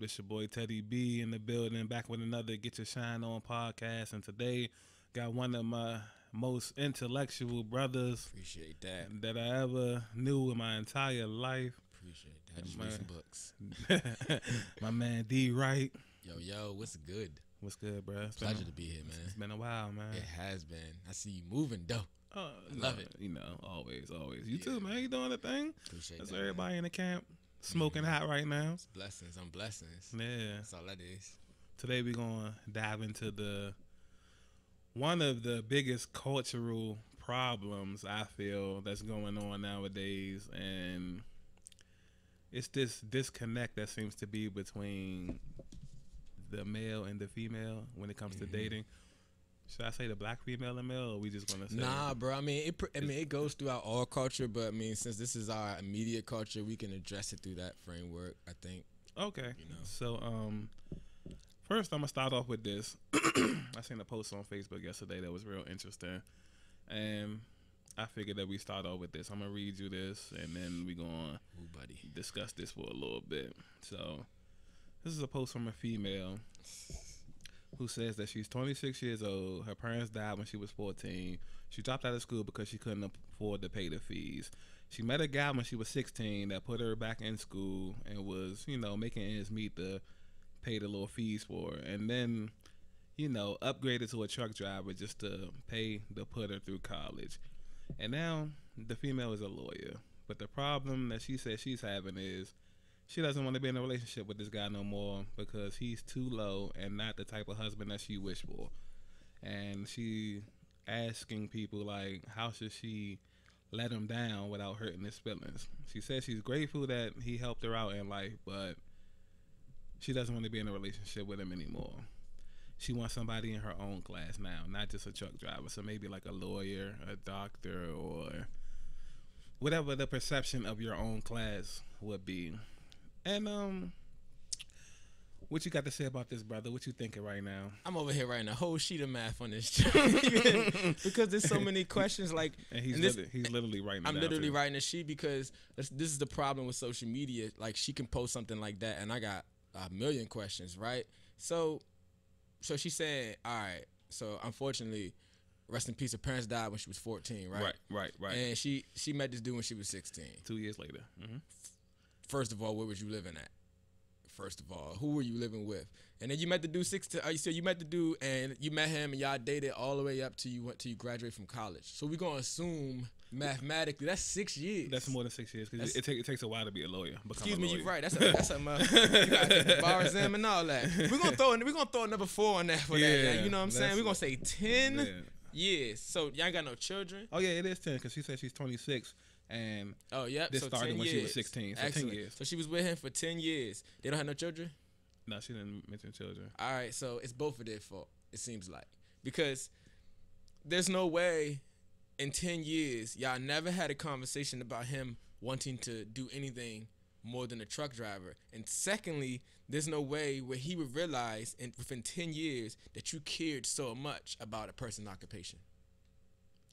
It's your boy Teddy B in the building, back with another Get Your Shine On podcast. And today, got one of my most intellectual brothers Appreciate that. that I ever knew in my entire life. Appreciate that. Just read some books. My man D Wright. Yo, what's good? What's good, bro? Pleasure to be here, man. It's been a while, man. It has been. I see you moving, though. I love it. You know, always. You too, man. You doing the thing? Appreciate That's that. everybody in the camp smoking hot right now. It's blessings on blessings. Yeah. That's all that is. Today we're gonna dive into one of the biggest cultural problems I feel that's going on nowadays, and it's this disconnect that seems to be between the male and the female when it comes to dating. Should I say the black female and male, or are we just gonna say? Nah, bro. I mean, it goes throughout all culture, but I mean, since this is our immediate culture, we can address it through that framework, I think. Okay. You know. So, first I'm gonna start off with this. I seen a post on Facebook yesterday that was real interesting, and I figured that we start off with this. I'm gonna read you this, and then we gonna discuss this for a little bit. So, this is a post from a female who says that she's 26 years old. Her parents died when she was 14. She dropped out of school because she couldn't afford to pay the fees. She met a guy when she was 16 that put her back in school and was, making ends meet to pay the little fees for her. And then, upgraded to a truck driver just to pay to put her through college. And now the female is a lawyer. But the problem that she says she's having is she doesn't want to be in a relationship with this guy no more because he's too low and not the type of husband that she wished for. And she asking people, like, how should she let him down without hurting his feelings? She says she's grateful that he helped her out in life, but she doesn't want to be in a relationship with him anymore. She wants somebody in her own class now, not just a truck driver. So maybe like a lawyer, a doctor, or whatever the perception of your own class would be. And what you got to say about this, brother? What you thinking right now? I'm over here writing a whole sheet of math on this because there's so many questions. Like, and he's literally writing. I'm literally writing a sheet because this is the problem with social media. Like, she can post something like that, and I got a million questions, right? So she said, all right. So unfortunately, rest in peace, her parents died when she was 14, right? Right. And she met this dude when she was 16. 2 years later. Mm-hmm. First of all, where was you living at? First of all, who were you living with? And then you met the dude you met the dude and you met him and y'all dated all the way up to you graduate from college. So we're gonna assume mathematically that's 6 years. That's more than 6 years because it takes a while to be a lawyer. Excuse me, you're right. That's you gotta take the bar exam and all that. We're gonna throw a number 4 on that for that. You know what I'm saying? We're gonna say 10 years. So y'all ain't got no children. Oh yeah, it is 10 because she said she's 26. And this so started 10 when years. she was 16. So Excellent. 10 years. So she was with him for 10 years. They don't have no children? No, she didn't mention children. All right, so it's both of their fault, it seems like. Because there's no way in 10 years y'all never had a conversation about him wanting to do anything more than a truck driver. And secondly, there's no way where he would realize within 10 years that you cared so much about a person's occupation.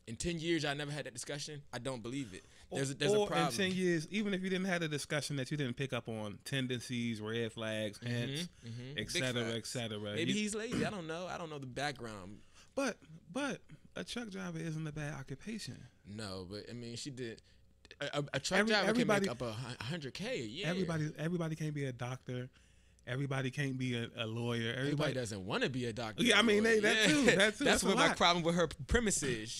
In 10 years, y'all never had that discussion? I don't believe it. There's a problem. In 10 years, even if you didn't have a discussion that you didn't pick up on tendencies, red flags, hints, et cetera. Maybe he's lazy. I don't know. I don't know the background. But a truck driver isn't a bad occupation. No, but I mean, she did. A truck driver can make up $100K a year. Everybody can't be a doctor. Everybody can't be a lawyer. Everybody doesn't want to be a doctor. Yeah, I mean that too. That's what my problem with her premise is.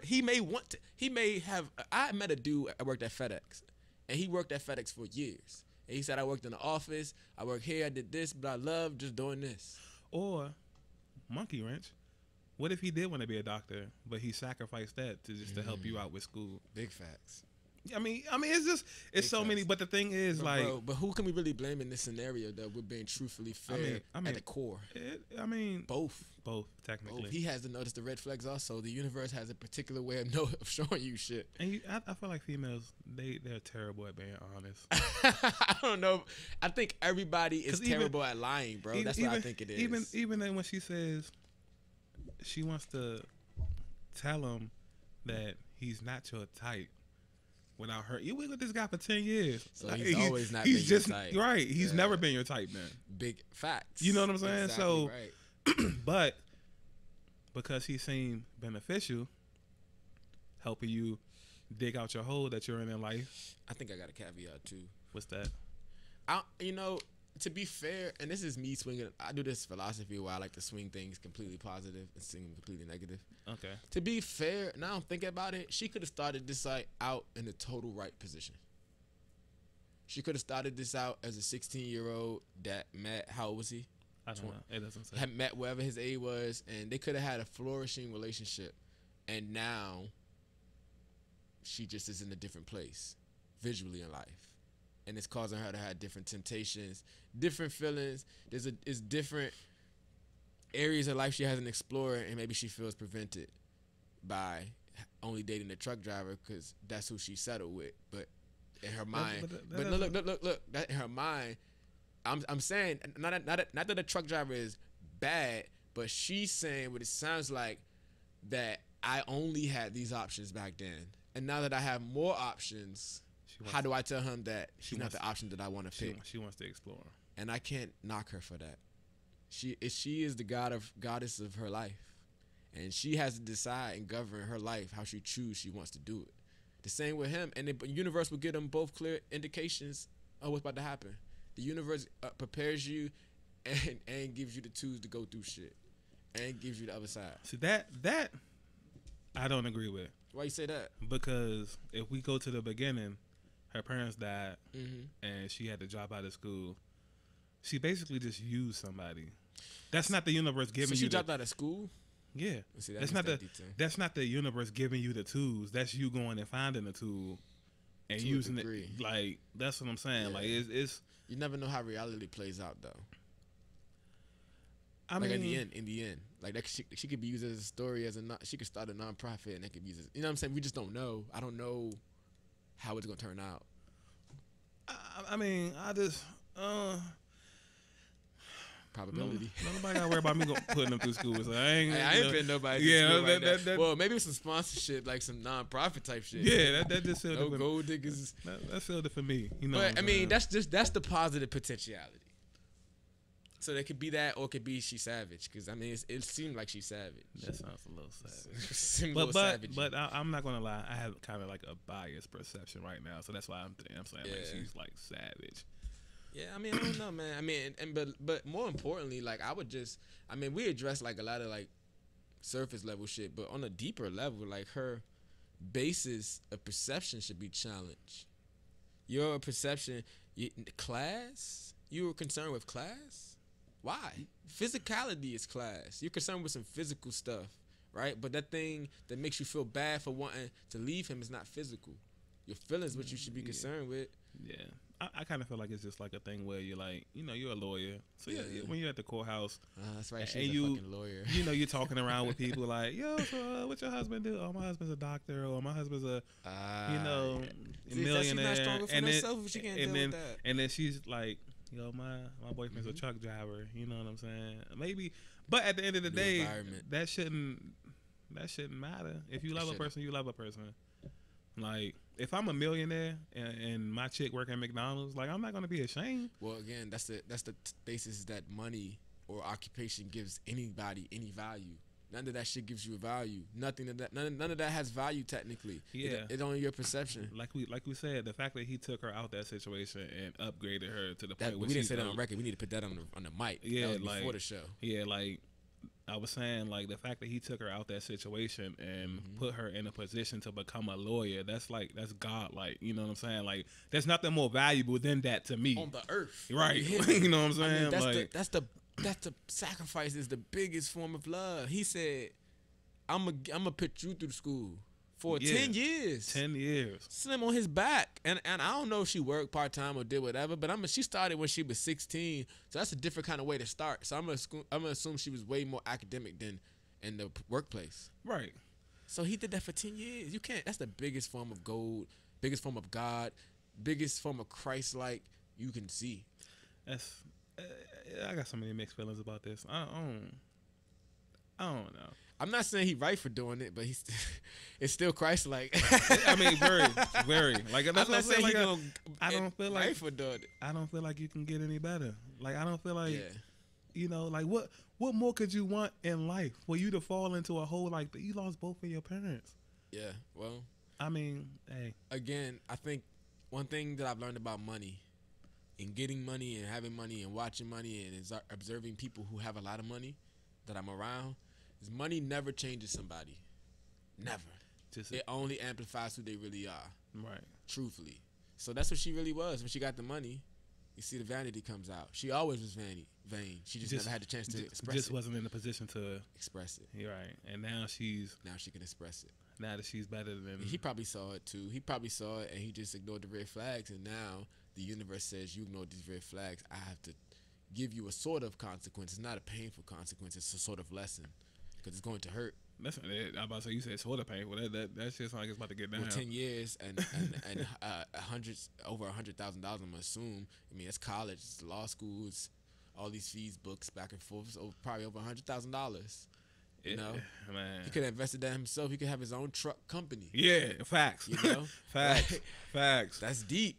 He may want to. He may have. I met a dude. I worked at FedEx, and he worked at FedEx for years. And he said, "I worked in the office. I work here. I did this, but I love just doing this." Or monkey wrench. What if he did want to be a doctor, but he sacrificed that to help you out with school? Big facts. I mean, it's so many. But the thing is, but who can we really blame in this scenario that we're being truthfully fair at the core? Both technically. Both. He has to notice the red flags. Also, the universe has a particular way of showing you shit. And I feel like females, they're terrible at being honest. I don't know. I think everybody is terrible at lying, bro. That's what I think it is. Even then, when she says she wants to tell him that he's not your type. without her. You been with this guy for 10 years. So Like, he's always not he's been just your type. right. He's Yeah. never been your type, man. Big facts. You know what I'm saying? Exactly So, right. but because he seemed beneficial, helping you dig out your hole that you're in life. I think I got a caveat too. What's that? You know, to be fair, and this is me swinging. I do this philosophy where I like to swing things completely positive and swing them completely negative. Okay. To be fair, now I'm thinking about it, she could have started this out in the total right position. She could have started this out as a 16-year-old that met, how old was he? I don't know. It doesn't say. Had met wherever his age was, and they could have had a flourishing relationship. And now she just is in a different place visually in life. And it's causing her to have different temptations, different feelings. It's different areas of life she hasn't explored, and maybe she feels prevented by only dating a truck driver because that's who she settled with. But in her mind, but look, that in her mind, I'm saying not that a truck driver is bad, but she's saying what it sounds like, that I only had these options back then, and now that I have more options. How do I tell him that she's not the option that I want to pick? She wants to explore, and I can't knock her for that. She is the goddess of her life, and she has to decide and govern her life how she wants to do it. The same with him, and the universe will give them both clear indications of what's about to happen. The universe prepares you, and gives you the tools to go through shit, and gives you the other side. See that I don't agree with. Why you say that? Because if we go to the beginning. Her parents died, Mm-hmm. and she had to drop out of school. She basically just used somebody. That's not the universe giving you. So she dropped out of school. Yeah, See, that's not that's not the universe giving you the tools. That's you going and finding the tool and To a using it. degree. Like that's what I'm saying. Yeah. Like it's. You never know how reality plays out, though. I Like mean, in the end, like that she could be used as a story she could start a nonprofit and they could use it. You know what I'm saying? We just don't know. I don't know how it's gonna turn out. I mean, I just. Probability. Nobody gotta worry about me putting them through school. So I ain't. I ain't putting nobody. Yeah, through school right that- well, maybe some sponsorship, like some nonprofit type shit. Yeah, that just sealed No it for gold diggers. That sealed it for me. You know. But I mean, that's the positive potentiality. So there could be that, or it could be she's savage. Because I mean, it seemed like she's savage. That sounds a little savage. Seemed a little savage. But I'm not gonna lie. I have kind of like a biased perception right now, so that's why I'm saying like she's like savage. Yeah, I mean, I don't know, man. I mean, but more importantly, like we addressed like a lot of like surface level shit, but on a deeper level, like her basis of perception should be challenged. Your perception, class. You were concerned with class. Why? Physicality is class. You're concerned with some physical stuff, right? But that thing that makes you feel bad for wanting to leave him is not physical. Your feelings, what you should be concerned with. Yeah. I kind of feel like it's just like a thing where you're like, you're a lawyer. So yeah, when you're at the courthouse. That's right. She's a fucking lawyer. You're talking around with people like, yo, so what your husband do? Oh, my husband's a doctor. Or my husband's a, millionaire. She's not stronger for herself if she can't deal with that. And then she's like, yo, my boyfriend's a truck driver. You know what I'm saying? Maybe. But at the end of the day, that shouldn't matter. If you love a person, you love a person. Like, if I'm a millionaire and my chick work at McDonald's, like, I'm not gonna be ashamed. Well, again, that's the basis that money or occupation gives anybody any value. None of that shit gives you a value. Nothing of that. None of that has value technically. Yeah, it's only your perception. Like we said, the fact that he took her out that situation and upgraded her to the point where we didn't say that on record. We need to put that on the mic. Yeah, that was before the show. Yeah, like I was saying, like the fact that he took her out that situation and put her in a position to become a lawyer, that's God, like, you know what I'm saying? Like, there's nothing more valuable than that to me on the earth, right? You know what I'm saying? I mean, that's the sacrifice is the biggest form of love. He said, "I'm gonna put you through school for 10 years." 10 years. Slim on his back, and I don't know if she worked part time or did whatever, but she started when she was 16, so that's a different kind of way to start. So I'm gonna assume she was way more academic than in the workplace. Right. So he did that for 10 years. You can't. That's the biggest form of gold, biggest form of God, biggest form of Christ-like you can see. I got so many mixed feelings about this. I don't know. I'm not saying he right for doing it, but it's still Christ-like. I mean, very, very. Like that's I'm not saying like, I don't feel like right for doing it. I don't feel like you can get any better. Like I don't feel like Yeah. Like what more could you want in life for you to fall into a hole like that? You lost both of your parents. Yeah. Well, I mean, hey. Again, I think one thing that I've learned about money, and getting money and having money and watching money and observing people who have a lot of money that I'm around, is money never changes somebody. Never. It only amplifies who they really are. Right. Truthfully. So that's what she really was. When she got the money, you see the vanity comes out. She always was vain. She just never had the chance to express it. Just wasn't in a position to express it. You're right. And now she can express it. Now that she's better than... And he probably saw it too. He probably saw it and he just ignored the red flags. And now the universe says, you ignored these red flags. I have to give you a sort of consequence. It's not a painful consequence. It's a sort of lesson because it's going to hurt. That's I'm about to say, you said sort of painful. That shit sounds like it's about to get down. Well, 10 years and over $100,000, I'm gonna assume. I mean, it's college, it's law school, it's all these fees, books, back and forth. So probably over $100,000. You know, man. He could have invested that himself. He could have his own truck company. Yeah, facts. You know, facts. Facts. That's deep.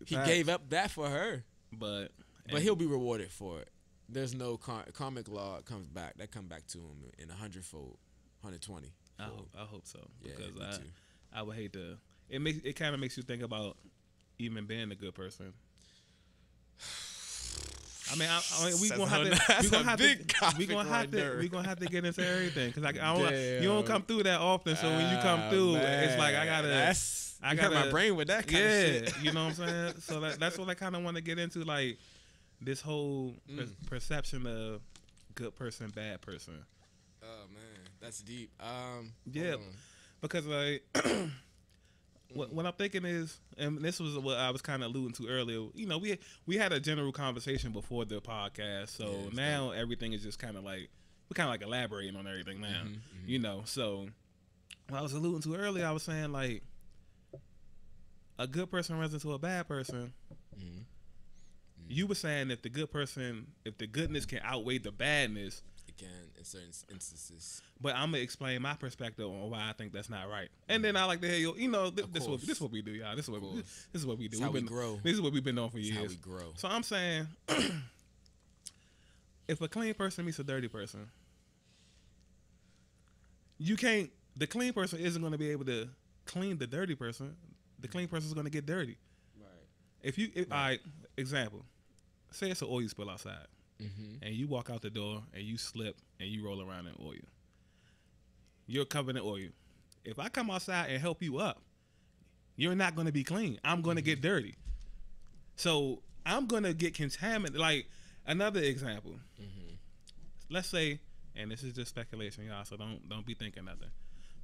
He gave up that for her, but he'll be rewarded for it. There's no karmic law comes back. That come back to him in 100-fold. 120. I hope so. Yeah, because I would hate to. It kind of makes you think about even being a good person. I mean, we gonna have to get into everything because you don't come through that often. So when you come through, it's like I got my brain with that kind of shit. You know what I'm saying? So that's what I kind of want to get into, like this whole perception of good person, bad person. Oh man. That's deep. Yeah, because like what I'm thinking is, and this was what I was kind of alluding to earlier. You know, we had a general conversation before the podcast, so now everything is just kind of like we're kind of like elaborating on everything now. You know, so what I was alluding to earlier, I was saying like a good person runs into a bad person. You were saying if the goodness can outweigh the badness. Can in certain instances, but I'm gonna explain my perspective on why I think that's not right, and then I like to hear this is what we do, y'all. This is what we do. This is how we grow. This is what we've been doing for years. How we grow. So I'm saying, if a clean person meets a dirty person, the clean person isn't going to be able to clean the dirty person. The clean person is going to get dirty. Right. All right, example, say it's an oil spill outside. And you walk out the door and you slip and you roll around in oil. You're covered in oil. If I come outside and help you up, you're not going to be clean. I'm going to get dirty. So I'm going to get contaminated. Like another example. Let's say, and this is just speculation, y'all, so don't be thinking nothing.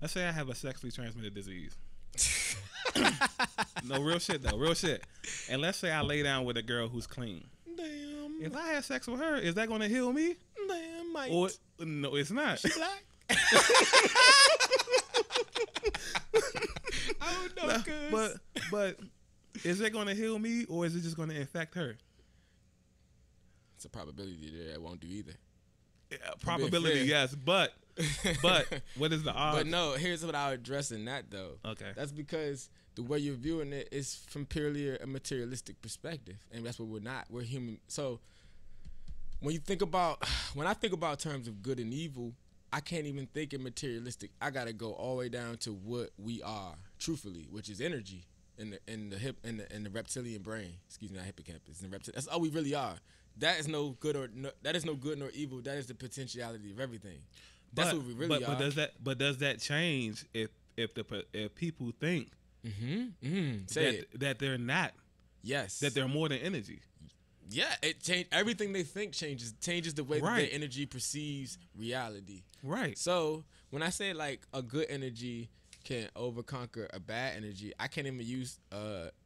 Let's say I have a sexually transmitted disease. No, real shit though, real shit. And let's say I lay down with a girl who's clean. Damn. If I had sex with her, is that going to heal me? Damn, might. Or no, it's not. She black. I don't know, but is it going to heal me or is it just going to infect her? It's a probability there. It won't do either. Yeah, probability, yes, but what is the odds? But no, here's what I'll address in that though. Okay, that's because the way you're viewing it is from purely a materialistic perspective, and that's what we're not. We're human. So when I think about terms of good and evil, I can't even think in materialistic. I gotta go all the way down to what we are, truthfully, which is energy in the reptilian brain. Excuse me, not hippocampus. That's all we really are. That is no good nor evil. That is the potentiality of everything. That's what we really are. But does that change if people think that they're not? Yes. That they're more than energy. Yeah, it change everything they think changes the way that their energy perceives reality. Right. So when I say like a good energy can overconquer a bad energy, I can't even use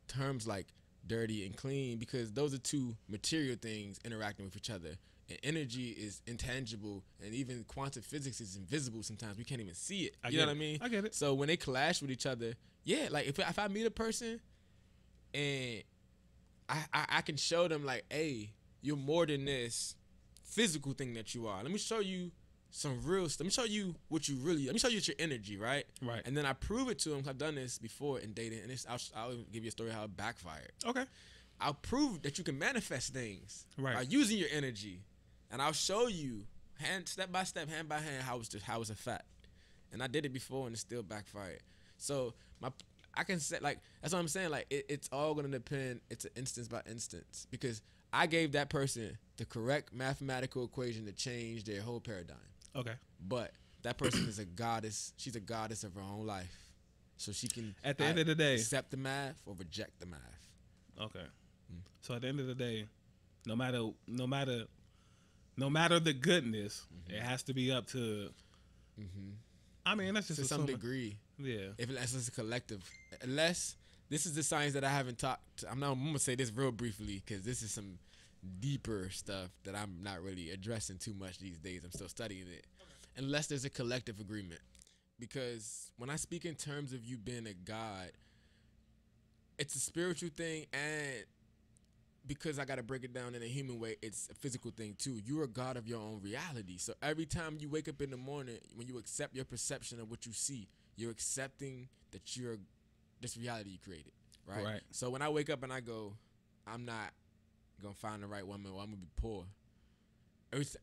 terms like dirty and clean because those are two material things interacting with each other. And energy is intangible, and even quantum physics is invisible sometimes. We can't even see it. You know what I mean? I get it. So when they clash with each other, yeah, like if I meet a person and I can show them like, hey, you're more than this physical thing that you are. Let me show you some real stuff. Let me show you what you really. Let me show you your energy, right? Right. And then I prove it to him. 'Cause I've done this before in dating, and I'll give you a story how it backfired. Okay. I'll prove that you can manifest things Right. by using your energy, and I'll show you step by step, hand by hand, how it's a fact. And I did it before, and it still backfired. So I can say, like, that's what I'm saying. Like, it's all gonna depend. It's an instance by instance, because I gave that person the correct mathematical equation to change their whole paradigm. Okay. But that person is a goddess. She's a goddess of her own life, so she can At the end of the day, accept the math or reject the math. Okay. So at the end of the day, no matter the goodness, it has to be up to. I mean, that's just To some degree. Yeah. Unless it's a collective. Unless this is the science that I haven't talked. I'm gonna say this real briefly, because this is some deeper stuff that I'm not really addressing too much these days. I'm still studying it. Unless there's a collective agreement, because when I speak in terms of you being a god, it's a spiritual thing, and because I gotta break it down in a human way, it's a physical thing too. You're a god of your own reality. So every time you wake up in the morning, when you accept your perception of what you see, you're accepting that you're this reality you created, right? Right. So when I wake up and I go, I'm not gonna find the right woman, or I'm gonna be poor.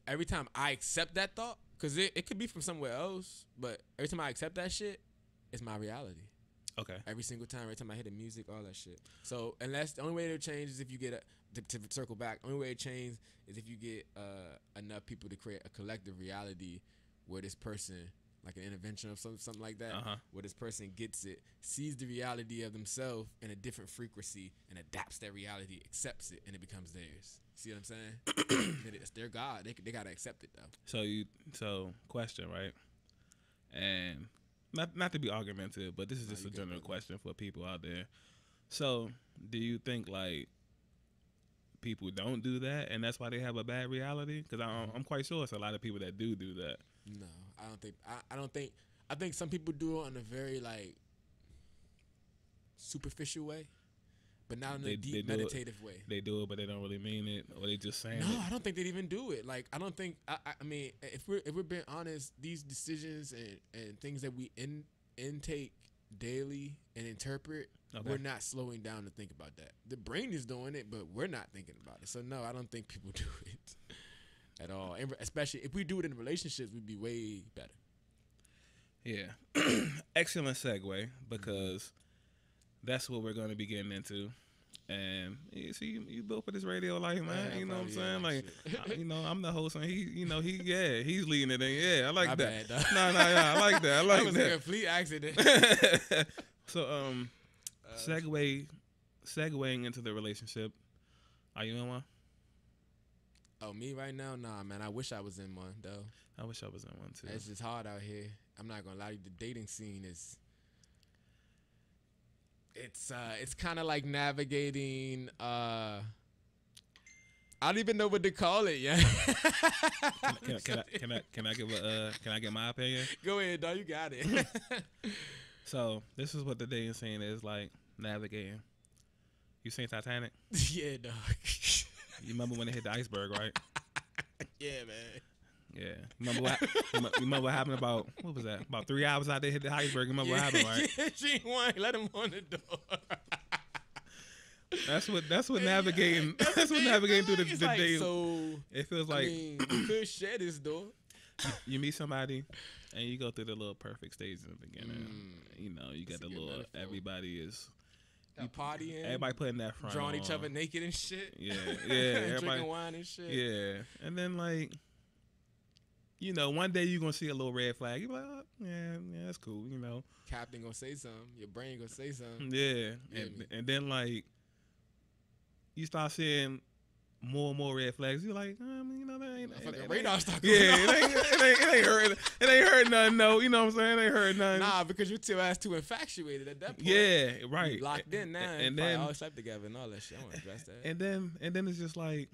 Every time I accept that thought, because it could be from somewhere else, but every time I accept that shit, it's my reality. Okay. Every single time, every time I hear the music, all that shit. So unless the only way it'll change is if you get to circle back. Only way it changes is if you get enough people to create a collective reality where this person, like an intervention or something like that, where this person gets it, sees the reality of themselves in a different frequency, and adapts that reality, accepts it, and it becomes theirs. See what I'm saying? It's their God. They gotta accept it though. So question, right? And not to be argumentative, but this is just a general question for people out there. So, do you think like people don't do that, and that's why they have a bad reality? Because I'm quite sure it's a lot of people that do that. No, I don't think. I don't think. I think some people do it in a very like superficial way, but not in a deep meditative way. They do it, but they don't really mean it, or they just saying it. No, I don't think they'd even do it. Like, I don't think. I mean, if we're being honest, these decisions and things that we intake daily and interpret, we're not slowing down to think about that. The brain is doing it, but we're not thinking about it. So no, I don't think people do it at all. And especially if we do it in relationships, we'd be way better. Yeah, excellent segue, because that's what we're going to be getting into. And you see, you built for this radio life, man. You know what I'm saying? Like, I'm the host, and he's leading it. And yeah, I like that. I like that. I like that. That was a complete accident. So, segueing into the relationship. Are you in one? Oh, me right now? Nah, man. I wish I was in one, though. I wish I was in one too. It's just hard out here. I'm not gonna lie to you. The dating scene is. It's kind of like navigating. I don't even know what to call it yet. Can I get my opinion? Go ahead, dog. You got it. So this is what the dating scene is like, navigating. You seen Titanic? Yeah, dog. You remember when it hit the iceberg, right? Yeah, man. Yeah. Remember what happened about, what was that? About 3 hours out there hit the iceberg. Remember what happened, right? Yeah, she won. Let him on the door. That's what navigating. That's what navigating through the like, day. So it feels like you could share this door. You meet somebody and you go through the little perfect stage in the beginning. You got the little metaphor. Everybody is partying. Everybody putting that front drawing on. Each other naked and shit. Yeah. Everybody drinking wine and shit. Yeah, and then like. One day you're going to see a little red flag. You're like, oh, yeah, that's cool, Captain going to say something. Your brain going to say something. Yeah. And then, like, you start seeing more and more red flags. You're like, that ain't... Fucking radar start going off. It ain't hurt nothing, no. You know what I'm saying? It ain't hurt nothing. Nah, because you're too infatuated at that point. Yeah, right. You locked in now. And then all slept together and all that shit. I want to address that. And then it's just like,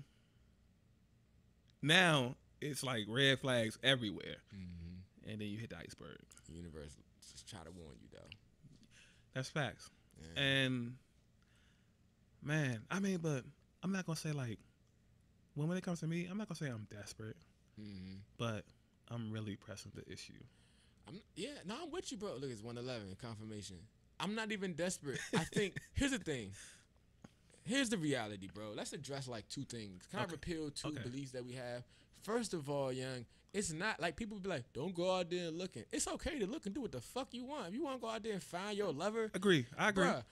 now... It's like red flags everywhere. Mm-hmm. And then you hit the iceberg. The universe just try to warn you, though. That's facts. Yeah. And, man, but I'm not going to say, like, when it comes to me, I'm not going to say I'm desperate. Mm-hmm. But I'm really pressing the issue. I'm with you, bro. Look, it's 111 confirmation. I'm not even desperate. I think here's the thing. Here's the reality, bro. Let's address like two things. Kind of repeal two beliefs that we have. First of all, young, it's not like people be like, don't go out there and looking. It's okay to look and do what the fuck you want. If you want to go out there and find your lover, I agree. Bruh,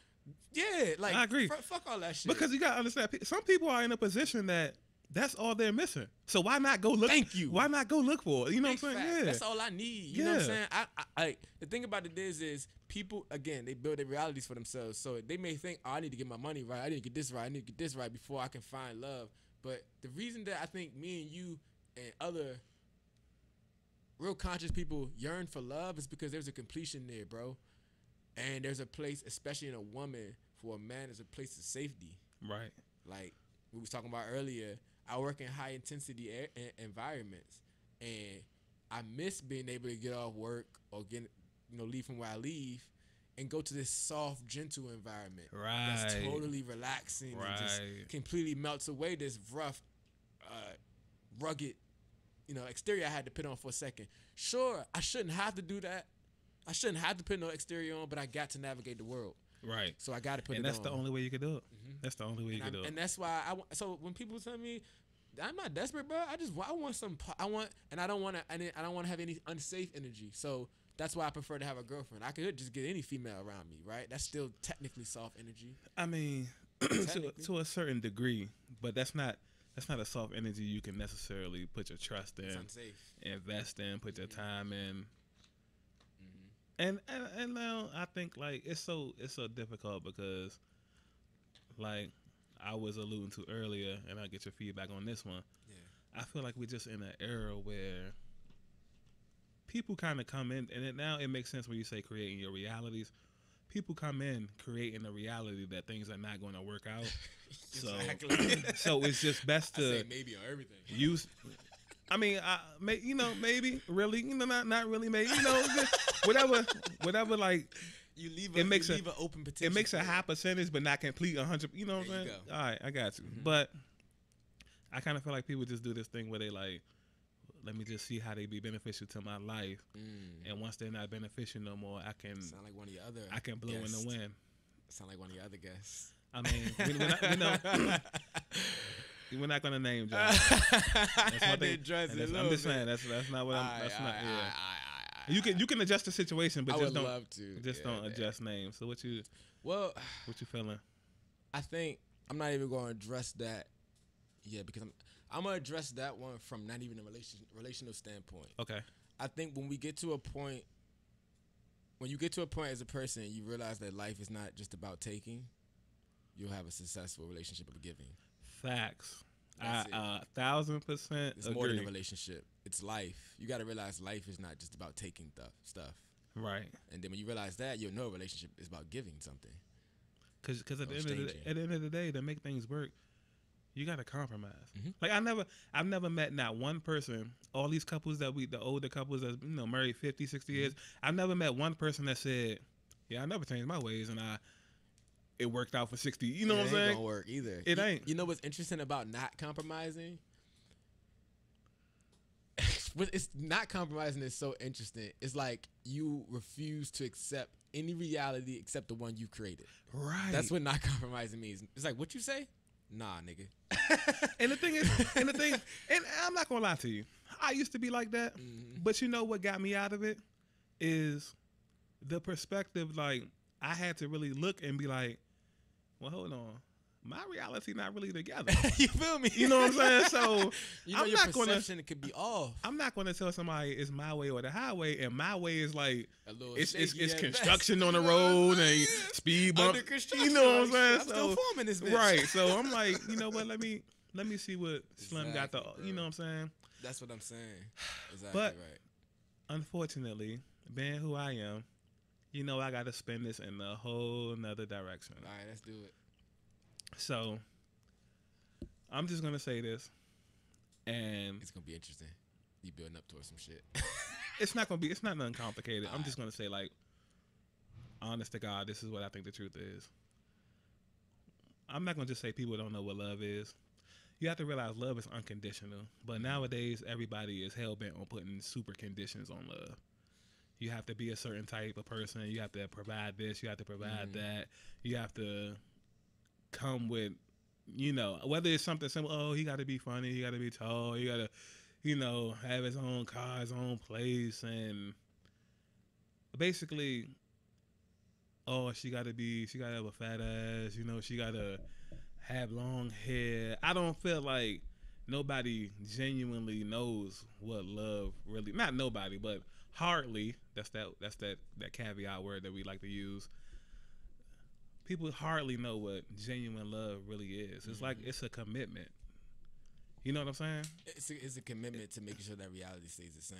yeah, like I agree. Fuck all that shit. Because you gotta understand, some people are in a position that that's all they're missing. So why not go look? Thank you. Why not go look for it? You know what I'm saying? Facts. Yeah. That's all I need. You know what I'm saying? I the thing about it is people, again, they build their realities for themselves. So they may think, oh, I need to get my money right. I need to get this right. I need to get this right before I can find love. But the reason that I think me and you and other real conscious people yearn for love is because there's a completion there, bro. And there's a place, especially in a woman, for a man, there's a place of safety. Right. Like we was talking about earlier, I work in high intensity environments, and I miss being able to get off work or leave from where I leave and go to this soft, gentle environment. Right. That's totally relaxing and just completely melts away this rough, rugged, exterior I had to put on for a second. Sure, I shouldn't have to do that. I shouldn't have to put no exterior on, but I got to navigate the world. Right. So I got to put it on. And that's the only way you can do it. Mm-hmm. That's the only way you can do it. And that's why so when people tell me I'm not desperate, bro, I want some. I don't want to have any unsafe energy. So that's why I prefer to have a girlfriend. I could just get any female around me, right? That's still technically soft energy. I mean, to a certain degree, but that's not a soft energy you can necessarily put your trust in, invest in, put your time in. And now I think like it's so difficult because like I was alluding to earlier, and I'll get your feedback on this one. Yeah. I feel like we're just in an era where people kind of come in, and now it makes sense when you say creating your realities. People come in creating a reality that things are not going to work out. Exactly. So it's just best to say maybe on everything. Use. I mean, maybe really, not really, maybe, whatever. Like you leave an open potential. It makes a high percentage, but not complete 100. You know what I'm saying? All right, I got you. Mm-hmm. But I kind of feel like people just do this thing where they like, let me just see how they be beneficial to my life, and once they're not beneficial no more, I can sound like one of your other. I can blow in the wind. Sound like one of your other guests. I mean, we're not gonna name drop. I'm just saying that's not what I'm. That's not. Yeah. You can adjust the situation, but just don't adjust names. So what you feeling? I think I'm not even going to address that. Yeah, because I'm gonna address that one from not even a relational standpoint. Okay. I think when you get to a point as a person, you realize that life is not just about taking. You'll have a successful relationship of giving. Facts. 1,000% It's more than a relationship. It's life. You got to realize life is not just about taking stuff. Right. And then when you realize that, you'll know a relationship is about giving something. Because at the end of the day, to make things work, you got to compromise. Mm-hmm. Like I've never met not one person. All these couples the older couples that married 50, 60 years. I've never met one person that said, "Yeah, I never changed my ways," and it worked out for 60. You know what I'm saying? It ain't gonna work either. It ain't. You know what's interesting about not compromising? It's not compromising is so interesting. It's like you refuse to accept any reality except the one you created. Right. That's what not compromising means. It's like, what you say? Nah, nigga. and I'm not gonna lie to you. I used to be like that, but you know what got me out of it is the perspective. Like I had to really look and be like, well, hold on. My reality not really together. You feel me? You know what I'm saying? So I'm your perception it could be off. I'm not gonna tell somebody it's my way or the highway, and my way is like it's construction on the road and speed bump. You know what I'm saying? I'm still forming this bitch. Right. So I'm like, you know what? Let me see what Slim got the. You know what I'm saying? That's what I'm saying. Exactly but, right. Unfortunately, being who I am, I got to spin this in a whole nother direction. All right, let's do it. So, I'm just going to say this, and it's going to be interesting. You building up towards some shit. It's not nothing complicated. I'm just going to say, like, honest to God, this is what I think the truth is. I'm not going to just say people don't know what love is. you have to realize love is unconditional. But nowadays, everybody is hell bent on putting super conditions on love. You have to be a certain type of person. You have to provide this. You have to provide that. You have to come with, whether it's something simple. Oh, he got to be funny. He got to be tall. He got to, have his own car, his own place, and basically, oh, she got to have a fat ass. She got to have long hair. I don't feel like nobody genuinely knows what love really. Not nobody, but hardly. That's that caveat word that we like to use. People hardly know what genuine love really is. It's like it's a commitment. You know what I'm saying? It's a commitment to making sure that reality stays the same.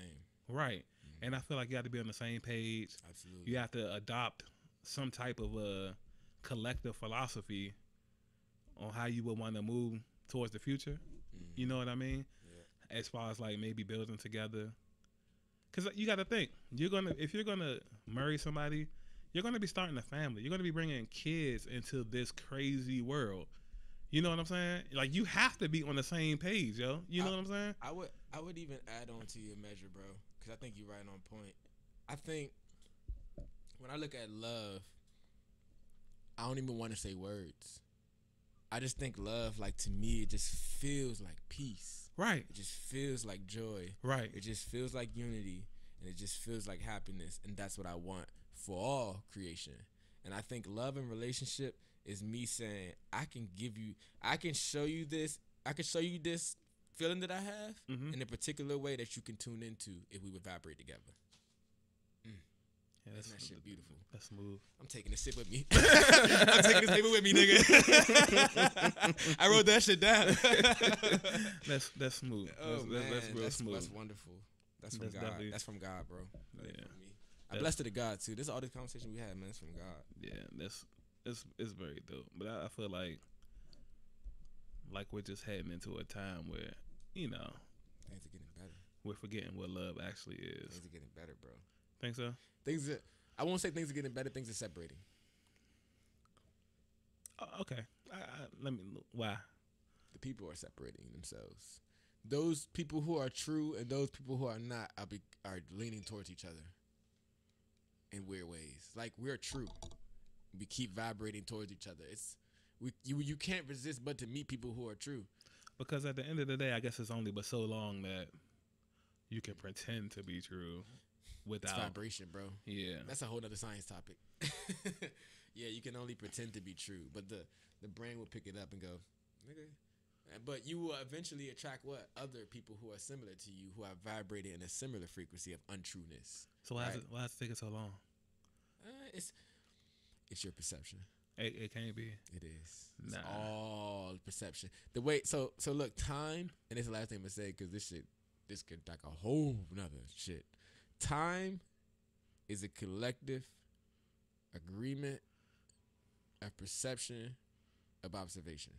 Right. And I feel like you have to be on the same page. Absolutely. You have to adopt some type of a collective philosophy on how you would want to move towards the future. You know what I mean? Yeah. As far as like maybe building together. Because you got to think, if you're gonna marry somebody, you're gonna be starting a family. You're gonna be bringing kids into this crazy world. You know what I'm saying? Like you have to be on the same page, yo. You know what I'm saying? I would even add on to your measure, bro, because I think you're right on point. I think when I look at love, I don't even want to say words. I just think love, like to me, it just feels like peace. Right. It just feels like joy. Right. It just feels like unity, and it just feels like happiness, and that's what I want for all creation. And I think love and relationship is me saying, I can show you this feeling that I have in a particular way that you can tune into if we would vibrate together. Yeah, that's that shit beautiful. That's smooth. I'm taking a sip with me. I'm taking a sip with me, nigga. I wrote that shit down. That's smooth. Oh, that's real smooth. That's wonderful. That's from God. Definitely. That's from God, bro. Yeah. From me. I'm blessed to the God too. This is all the conversation we had, man. It's from God. Yeah, it's very dope. But I feel like we're just heading into a time where, things are getting better. We're forgetting what love actually is. Things are getting better, bro. Think so? I won't say things are getting better. Things are separating. Okay. Why? The people are separating themselves. Those people who are true and those people who are not are leaning towards each other in weird ways. Like we're true. We keep vibrating towards each other. You can't resist but to meet people who are true. Because at the end of the day, I guess it's only but so long that you can pretend to be true without it's vibration, bro. Yeah. That's a whole other science topic. Yeah, you can only pretend to be true, but the brain will pick it up and go, nigga. But you will eventually attract other people who are similar to you, who are vibrating in a similar frequency of untrueness. So why is it taking so long? It's your perception. It can't be. It is. Nah. It's all perception. The way so look, time, and this is the last thing I'm gonna say because this could like a whole nother shit. Time is a collective agreement, a perception of observation.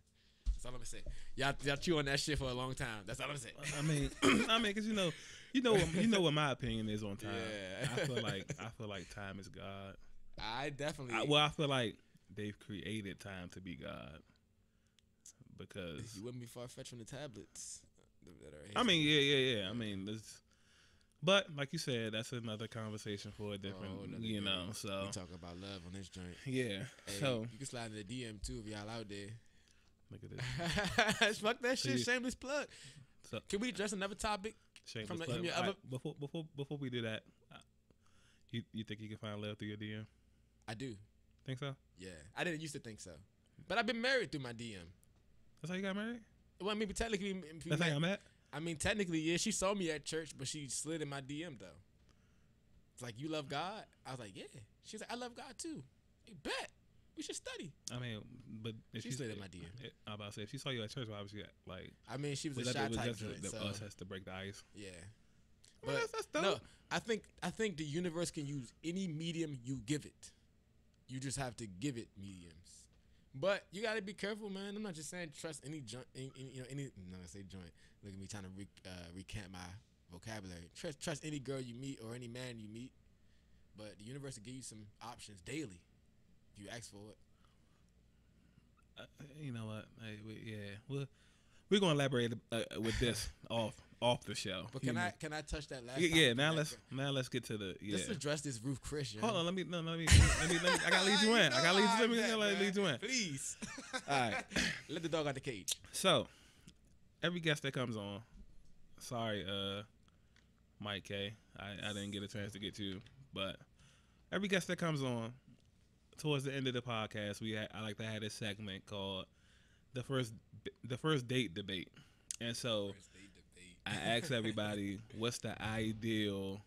That's all I'm gonna say. Y'all chew on that shit for a long time. That's all I'm saying. I mean, because you know what my opinion is on time. Yeah. I feel like time is God. I definitely. I feel like they've created time to be God. Because you wouldn't be far fetched from the tablets. I mean, yeah. I mean, but like you said, that's another conversation for a different, So we talk about love on this joint. Yeah. Hey, so you can slide in the DM too if y'all out there. Look at this. Fuck that shit. Shameless plug. So, can we address another topic? Shameless plug. Before we do that, you think you can find love through your DM? I do. Think so? Yeah, I didn't used to think so, but I've been married through my DM. That's how you got married? Well, I mean, technically, that's how you met. I mean, technically, yeah. She saw me at church, but she slid in my DM though. It's like, you love God? I was like, yeah. She's like, I love God too. Hey, bet. We should study. I mean, but if she slid in my DM. I'm about to say, if she saw you at church, why was she like? I mean, she was a shy type joint. So us has to break the ice. Yeah. I mean, that's dope. No, I think the universe can use any medium you give it. You just have to give it mediums. But you gotta be careful, man. I'm not just saying trust any joint. I'm not gonna say joint. Look at me trying to recant my vocabulary. Trust any girl you meet or any man you meet. But the universe will give you some options daily if you ask for it. You know what? we're gonna elaborate with this off the show. But can I touch that last? Yeah. Now let's get to the Let's address this Ruth Chris. Hold on. Let me. I gotta lead you in. I gotta lead you in. Please. All right. Let the dog out the cage. So, every guest that comes on, sorry, Mike K. I didn't get a chance to get you, but every guest that comes on, towards the end of the podcast, I like to have this segment called the first date debate, and so I ask everybody, what's the ideal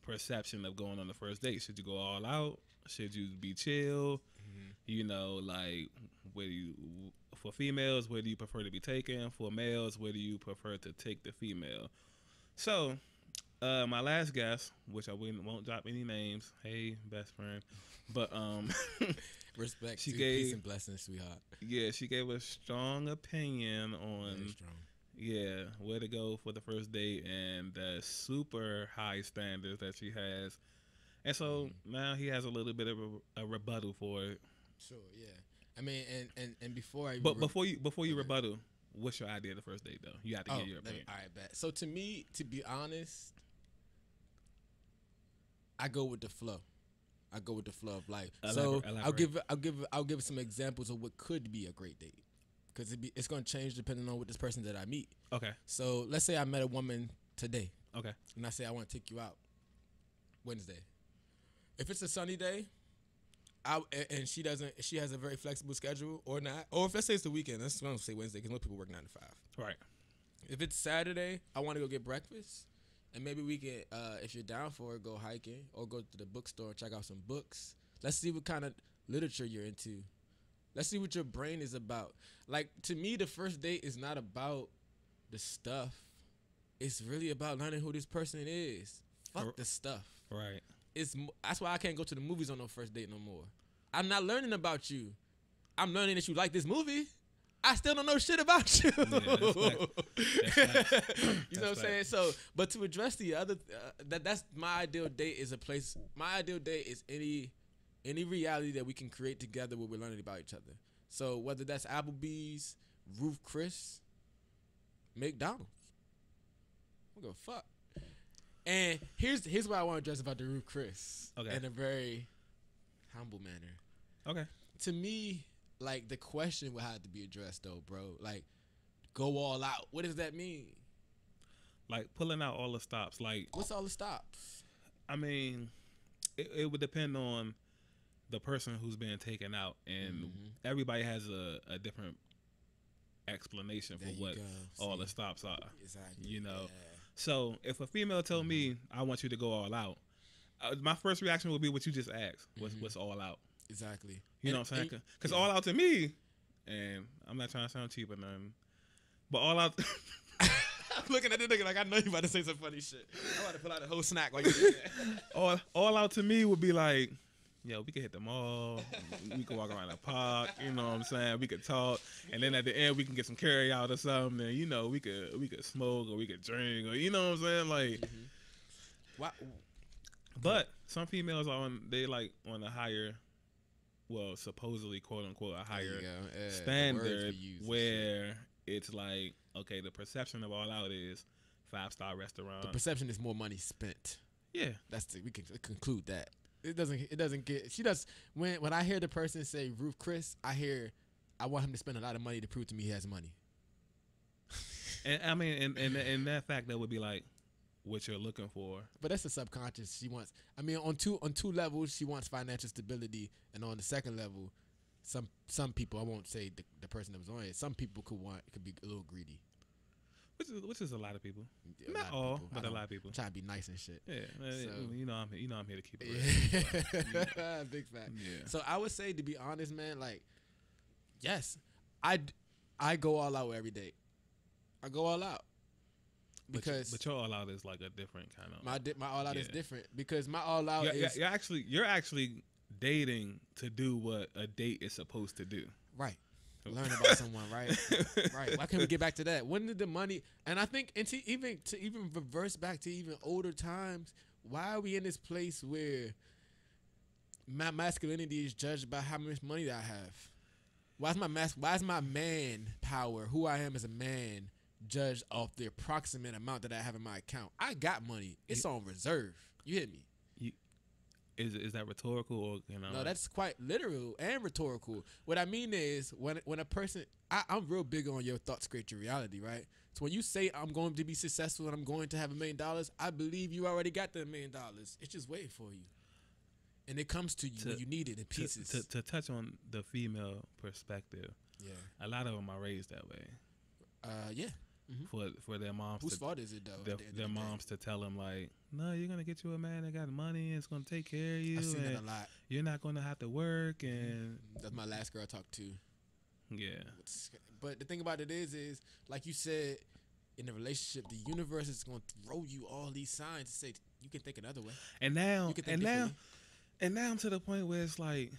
perception of going on the first date? Should you go all out? Should you be chill? Mm-hmm. You know, like, for females, where do you prefer to be taken? For males, where do you prefer to take the female? So, my last guest, which I won't drop any names. Hey, best friend, but respect. She peace and blessings, sweetheart. Yeah, she gave a strong opinion on. Very strong. Yeah, where to go for the first date and the super high standards that she has. And so now he has a little bit of a rebuttal for it. Sure, yeah. I mean, and before I... But before you rebuttal, what's your idea of the first date, though? You have to get your opinion. All right, bet. So to me, to be honest, I go with the flow. I go with the flow of life. Elaborate. I'll give some examples of what could be a great date. Because it's going to change depending on what this person that I meet. Okay. So let's say I met a woman today. Okay. And I say I want to take you out Wednesday. If it's a sunny day, and she has a very flexible schedule or not, or if let's say it's the weekend, let's not say Wednesday because most people work 9 to 5. Right. If it's Saturday, I want to go get breakfast, and maybe we can, if you're down for it, go hiking or go to the bookstore and check out some books. Let's see what kind of literature you're into. Let's see what your brain is about. Like, to me, the first date is not about the stuff. It's really about learning who this person is. Fuck the stuff. Right. That's why I can't go to the movies on no first date no more. I'm not learning about you. I'm learning that you like this movie. I still don't know shit about you. Yeah, that's you know what I'm saying? So, but to address the other, that's my ideal date is a place. My ideal date is any reality that we can create together where we're learning about each other. So whether that's Applebee's, Ruth Chris, McDonald's, I don't give a fuck. And here's what I want to address about the Ruth Chris in a very humble manner. Okay. To me, like, the question would have to be addressed though, bro. Like, go all out. What does that mean? Like pulling out all the stops. Like, what's all the stops? I mean, it would depend on the person who's being taken out, and everybody has a different explanation for what all the stops are. Exactly. You know, yeah. So if a female told me I want you to go all out, my first reaction would be what you just asked. What's all out? Exactly. You know what I'm saying? Because all out to me, and I'm not trying to sound cheap or nothing, but all out. I'm looking at this nigga like I know you about to say some funny shit. I'm about to pull out a whole snack while you do that. all out to me would be like, yo, we could hit the mall, we could walk around the park, you know what I'm saying? We could talk, and then at the end we can get some carry out or something, and you know, we could smoke or we could drink, or you know what I'm saying? Like, but some females are on a higher, well, supposedly quote unquote a higher standard where it's like, okay, the perception of all out is 5-star restaurant. The perception is more money spent. Yeah, we can conclude that. It doesn't get. She does when I hear the person say Ruth Chris, I want him to spend a lot of money to prove to me he has money. And I mean, and that fact that would be like what you're looking for. But that's the subconscious. She wants. I mean, on two levels, she wants financial stability, and on the second level, some people, I won't say the person that was on it. Some people could be a little greedy. Which is a lot of people. Yeah, not all, but a lot of people. I'm trying to be nice and shit. Yeah, so, you know I'm here to keep it real. Yeah. Big fact. Yeah. So I would say, to be honest, man, like, yes, I go all out every day. I go all out because but your all out is like a different kind of. My all out is different because my all out is you're actually dating to do what a date is supposed to do. Right. Learn about someone, right? Right. Why can't we get back to that? When did the money? And I think, and to even reverse back to even older times, why are we in this place where my masculinity is judged by how much money that I have? Why is my man power, who I am as a man, judged off the approximate amount that I have in my account? I got money. It's on reserve. You hit me. Is that rhetorical or No, that's quite literal and rhetorical. What I mean is when a person, I'm real big on your thoughts create your reality, right? So when you say I'm going to be successful and I'm going to have $1 million, I believe you already got the $1 million. It's just waiting for you, and it comes to you when you need it in pieces. To touch on the female perspective, a lot of them are raised that way. Yeah. Mm-hmm. For their moms. Whose fault is it though? Their moms to tell them like, no, you're gonna get you a man that got money and it's gonna take care of you. I've seen that a lot. You're not gonna have to work, and that's my last girl I talked to. Yeah. But the thing about it is like you said, in a relationship, the universe is gonna throw you all these signs to say you can think another way. And now I'm to the point where it's like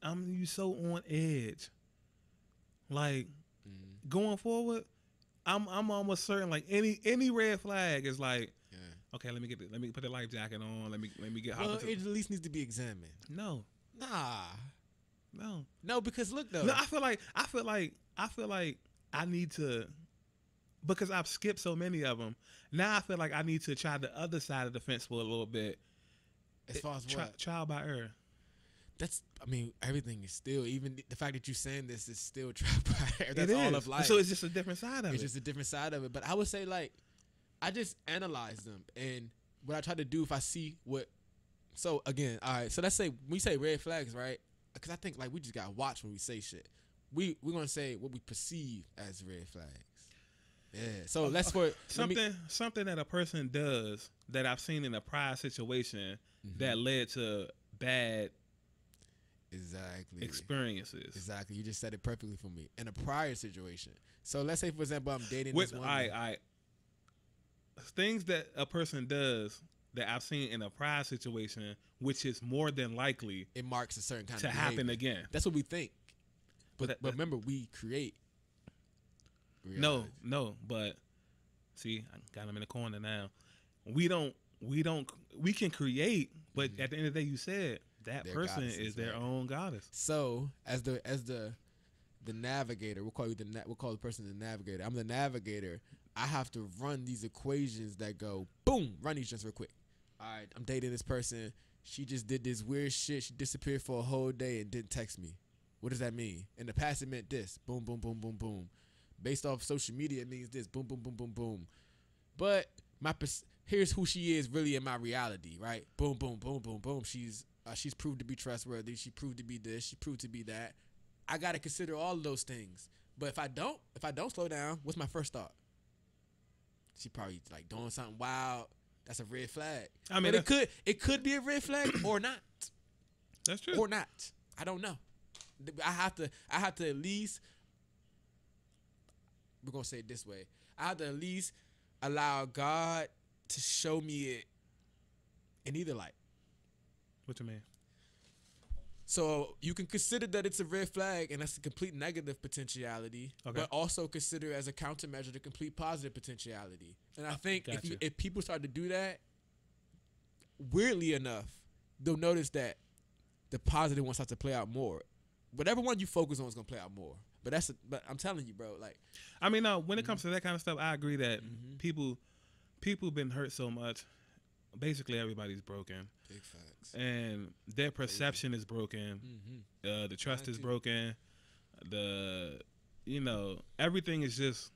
you so on edge. Like going forward. I'm almost certain like any red flag is like, okay, let me put the life jacket on. Let me get. Well, it at least needs to be examined. No, because look though. No, I feel like I need to, because I've skipped so many of them. Now I feel like I need to try the other side of the fence for a little bit. As far as what? Trial by error. Everything is still, even the fact that you're saying this is still trial by error. That's all of life. So it's just a different side of it. It's just a different side of it. But I would say, like, I just analyze them. And what I try to do if I see what. So, again, all right. So let's say, when we say red flags, right? Because I think, like, we just got to watch when we say shit. We're going to say what we perceive as red flags. Yeah. So something that a person does that I've seen in a prior situation that led to bad experiences. Exactly. You just said it perfectly for me. In a prior situation. So let's say, for example, I'm dating this woman. Things that a person does that I've seen in a prior situation, which is more than likely it marks a certain kind to of happen again. That's what we think. But remember, we create reality. No, but see, I got him in the corner now. We can create, but at the end of the day, you said that their person is their own goddess. So as the navigator, we'll call the person the navigator. I'm the navigator. I have to run these equations that go boom. Run these just real quick. All right, I'm dating this person. She just did this weird shit. She disappeared for a whole day and didn't text me. What does that mean? In the past, it meant this. Boom, boom, boom, boom, boom. Based off social media, it means this. Boom, boom, boom, boom, boom. But here's who she is really in my reality, right? Boom, boom, boom, boom, boom. She's proved to be trustworthy. She proved to be this. She proved to be that. I gotta consider all of those things. But if I don't slow down, what's my first thought? She probably like doing something wild. That's a red flag. I mean, but it could be a red flag or not. That's true. Or not. I don't know. I have to at least. We're gonna say it this way. I have to at least allow God to show me it in either light. What you mean? So you can consider that it's a red flag and that's a complete negative potentiality, but also consider as a countermeasure the complete positive potentiality. And I think if people start to do that, weirdly enough, they'll notice that the positive one starts to play out more. Whatever one you focus on is gonna play out more. But I'm telling you, bro. Like, I mean, no. When it comes to that kind of stuff, I agree that people been hurt so much. Basically, everybody's broken. Big facts. And their perception is broken. The trust is broken. Everything is just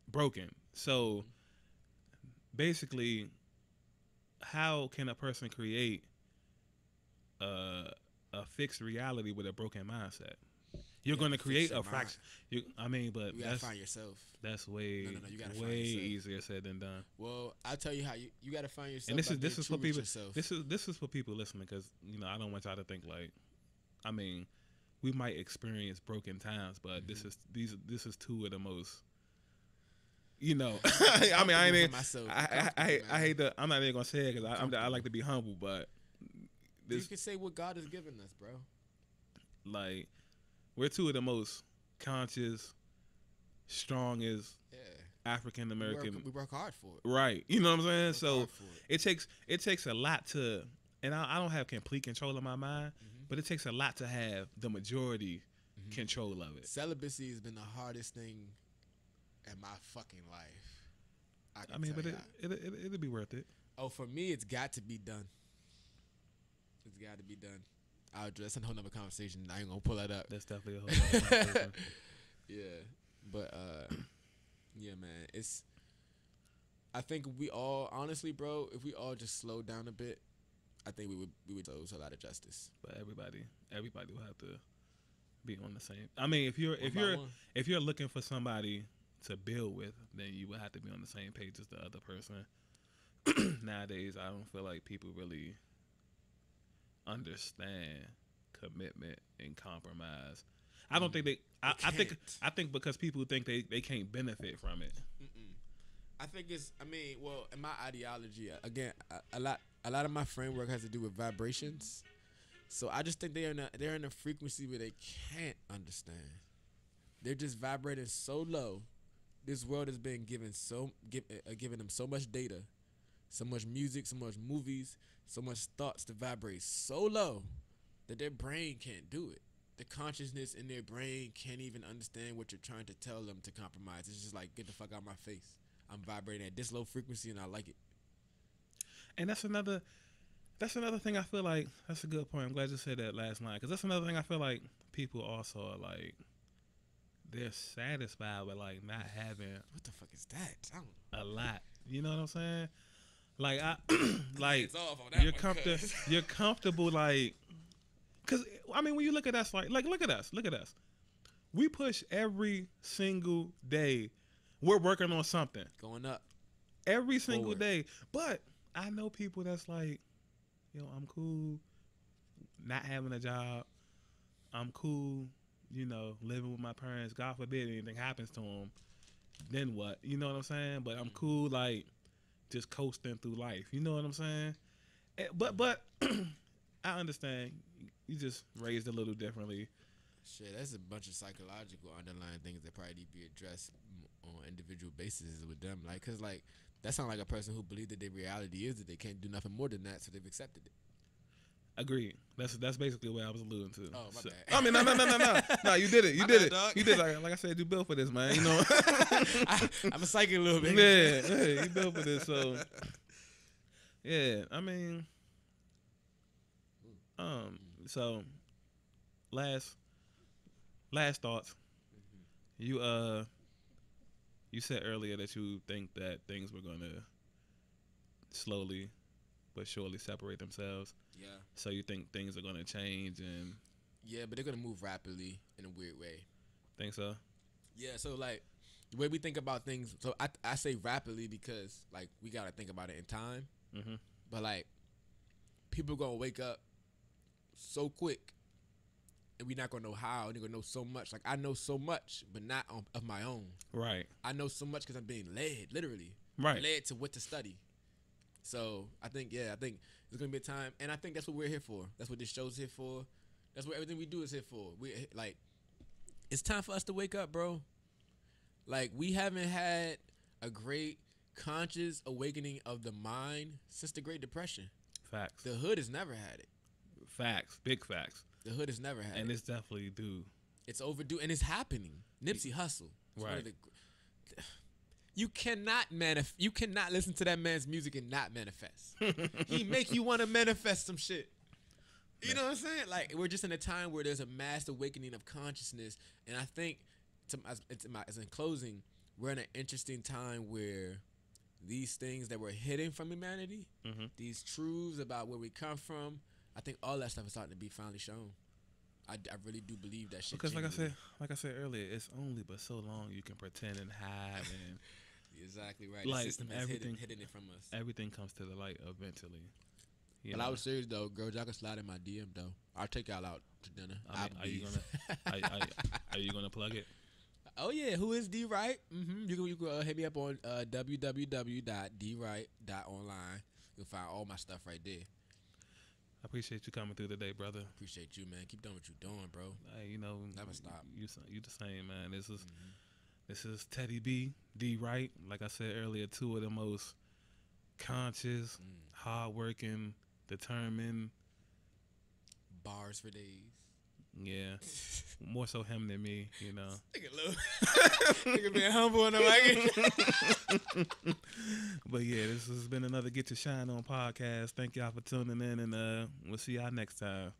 broken. So, basically, how can a person create a fixed reality with a broken mindset? You're going to create a fraction. But you gotta find yourself. That's way easier said than done. Well, I'll tell you how you gotta find yourself. And this is for people. This is for people listening, because I don't want y'all to think like, we might experience broken times, but this is two of the most. I hate to. I'm not even gonna say it because I like to be humble, but you can say what God has given us, bro. Like, we're two of the most conscious, strongest African American. We work hard for it. Right. You know what I'm saying? So it takes a lot to, and I don't have complete control of my mind, but it takes a lot to have the majority control of it. Celibacy has been the hardest thing in my fucking life. I mean, but it'll be worth it. Oh, for me, it's got to be done. It's got to be done. I'll address a whole nother conversation. I ain't gonna pull that up. That's definitely a whole nother conversation. Yeah, but yeah, man. It's. I think we all, honestly, bro, if we all just slowed down a bit, I think we would do a lot of justice. But everybody will have to be on the same. I mean, if you're looking for somebody to build with, then you would have to be on the same page as the other person. Nowadays, I don't feel like people really understand commitment and compromise. I don't think they. I think because people think they can't benefit from it. I think it's. I mean, well, in my ideology, again, a lot of my framework has to do with vibrations. So I just think they're in a frequency where they can't understand. They're just vibrating so low. This world has been giving them so much data, so much music, so much movies, so much thoughts to vibrate so low that their brain can't do it. The consciousness in their brain can't even understand what you're trying to tell them to compromise. It's just like, get the fuck out of my face. I'm vibrating at this low frequency and I like it. And that's another thing I feel like, that's a good point. I'm glad you said that last line, because that's another thing I feel like people also are like, they're satisfied with like not having what the fuck is that? I don't know. A lot. You know what I'm saying? Like like you're comfortable like, because I mean when you look at us like look at us. We push every single day. We're working on something. Going up. Every single day. But I know people that's like, yo, I'm cool not having a job. I'm cool, you know, living with my parents. God forbid anything happens to them. Then what? You know what I'm saying? But I'm cool, like, just coasting through life. You know what I'm saying? But I understand. You just raised a little differently. Shit, that's a bunch of psychological underlying things that probably need to be addressed on individual basis with them. Like, cause like that sounds like a person who believes that their reality is that they can't do nothing more than that, so they've accepted it. Agreed. That's basically what I was alluding to. Oh, my bad. I mean, no. You did it. You did it. You did it. Like I said, you built for this, man. You know. I'm a psychic a little bit. Yeah, you built for this. So, yeah. I mean, so last thoughts. You said earlier that you think that things were gonna slowly but surely separate themselves. Yeah. So you think things are gonna change and? Yeah, but they're gonna move rapidly in a weird way. Think so? Yeah. So like the way we think about things. So I say rapidly because like we gotta think about it in time. Mm-hmm. But like people gonna wake up so quick, and we're not gonna know how. They're gonna know so much. Like I know so much, but not of my own. Right. I know so much because I'm being led, literally. Right. Led to what to study. So I think there's gonna be a time, and I think that's what we're here for. That's what this show's here for. That's what everything we do is here for. We like, it's time for us to wake up, bro. Like we haven't had a great conscious awakening of the mind since the Great Depression. Facts. The hood has never had it. Facts. Big facts. The hood has never had it. And it's definitely due. It's overdue, and it's happening. Nipsey Hussle. Right. You cannot listen to that man's music and not manifest. He make you want to manifest some shit. You know what I'm saying? Like we're just in a time where there's a mass awakening of consciousness, and I think, as in closing, we're in an interesting time where these things that we're hidden from humanity, these truths about where we come from, I think all that stuff is starting to be finally shown. I really do believe that shit. Because like I said earlier, it's only but so long you can pretend and hide and. Exactly right. Like the system has hidden it from us. Everything comes to the light eventually. But I was serious though, girls. Y'all can slide in my DM though. I'll take y'all out to dinner. Are you gonna plug it? Oh yeah, who is D Wright? You can hit me up on www.dwight.online. You'll find all my stuff right there. I appreciate you coming through today, brother. Appreciate you, man. Keep doing what you're doing, bro. Hey, you know, never stop. You the same, man. This is Teddy B, D Wright. Like I said earlier, two of the most conscious, hardworking, determined, bars for days, Yeah, more so him than me, you know. Nigga being humble on the mic. But yeah, this has been another Get Your Shine On podcast. Thank y'all for tuning in, and we'll see y'all next time.